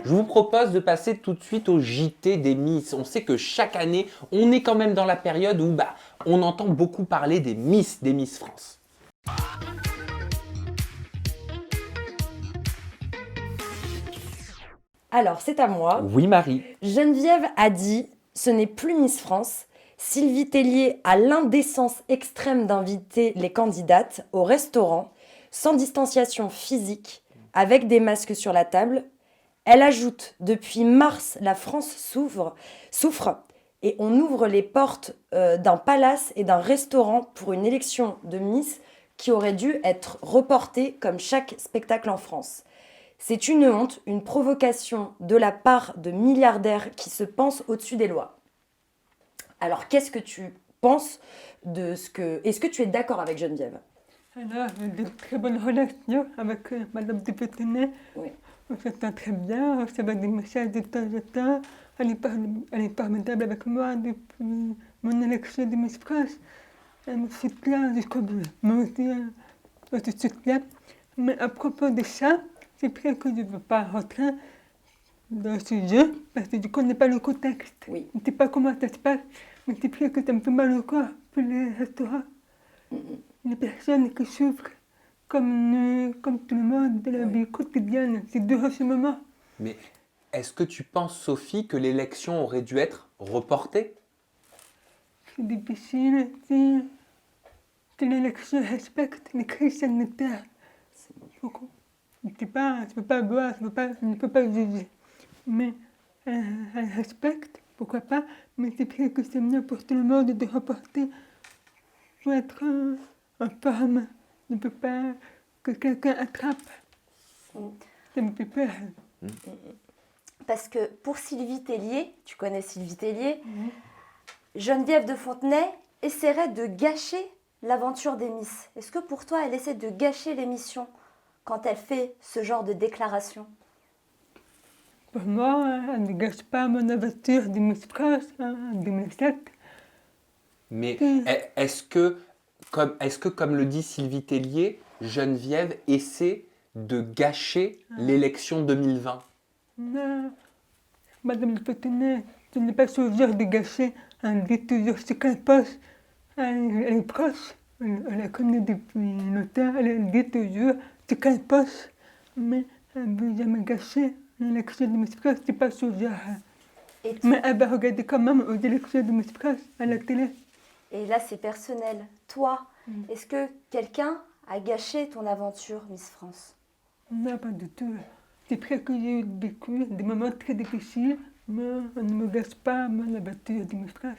Je vous propose de passer tout de suite au JT des Miss. On sait que chaque année, on est quand même dans la période où on entend beaucoup parler des Miss France. Alors, c'est à moi. Oui, Marie. Geneviève a dit « Ce n'est plus Miss France ». Sylvie Tellier a l'indécence extrême d'inviter les candidates au restaurant, sans distanciation physique, avec des masques sur la table. Elle ajoute « Depuis mars, la France souffre et on ouvre les portes d'un palace et d'un restaurant pour une élection de Miss qui aurait dû être reportée comme chaque spectacle en France. C'est une honte, une provocation de la part de milliardaires qui se pensent au-dessus des lois. » Alors, qu'est-ce que tu penses de ce que... Est-ce que tu es d'accord avec Geneviève? Alors, j'ai de très bonnes relations avec Madame de Pétenay. Oui. On s'entend très bien, on se voit des messages de temps en temps. Elle est formidable avec moi depuis mon élection de Miss France. Elle me soutient jusqu'au bout. Moi aussi, on se soutient. Mais à propos de ça, c'est vrai que je ne veux pas rentrer dans ce jeu parce que je ne connais pas le contexte. Oui. Je ne sais pas comment ça se passe, mais c'est vrai que ça me fait mal au corps pour les restaurants. Les personnes qui souffrent comme tout le monde de la vie quotidienne, c'est dur en ce moment. Mais est-ce que tu penses, Sophie, que l'élection aurait dû être reportée? C'est difficile si l'élection respecte les crises sanitaires. Je ne peux pas voir, je ne peux pas juger. Mais elle respecte, pourquoi pas, mais c'est vrai que c'est mieux pour tout le monde de reporter. Il faut être en forme. Je ne peux pas que quelqu'un attrape. Ça me fait peur. Parce que pour Sylvie Tellier, tu connais Sylvie Tellier, Geneviève de Fontenay essaierait de gâcher l'aventure des Miss. Est-ce que pour toi, elle essaie de gâcher l'émission quand elle fait ce genre de déclaration? Pour moi, elle ne gâche pas mon aventure de Miss France en 2007. Mais est-ce que, comme le dit Sylvie Tellier, Geneviève essaie de gâcher l'élection 2020? Non, Madame de Pétenay, ce n'est pas ce genre de gâcher. Elle dit toujours ce qu'elle pense. Elle est proche, elle la connaît depuis longtemps, elle dit toujours ce qu'elle pense. Mais elle ne veut jamais gâcher l'élection de Miss France, c'est pas ce genre. Mais elle va regarder quand même aux élections de Miss France à la télé. Et là, c'est personnel. Toi, est-ce que quelqu'un a gâché ton aventure Miss France? Non, pas du tout. C'est vrai que j'ai vécu des moments très difficiles, mais on ne me gâche pas mon aventure de Miss France.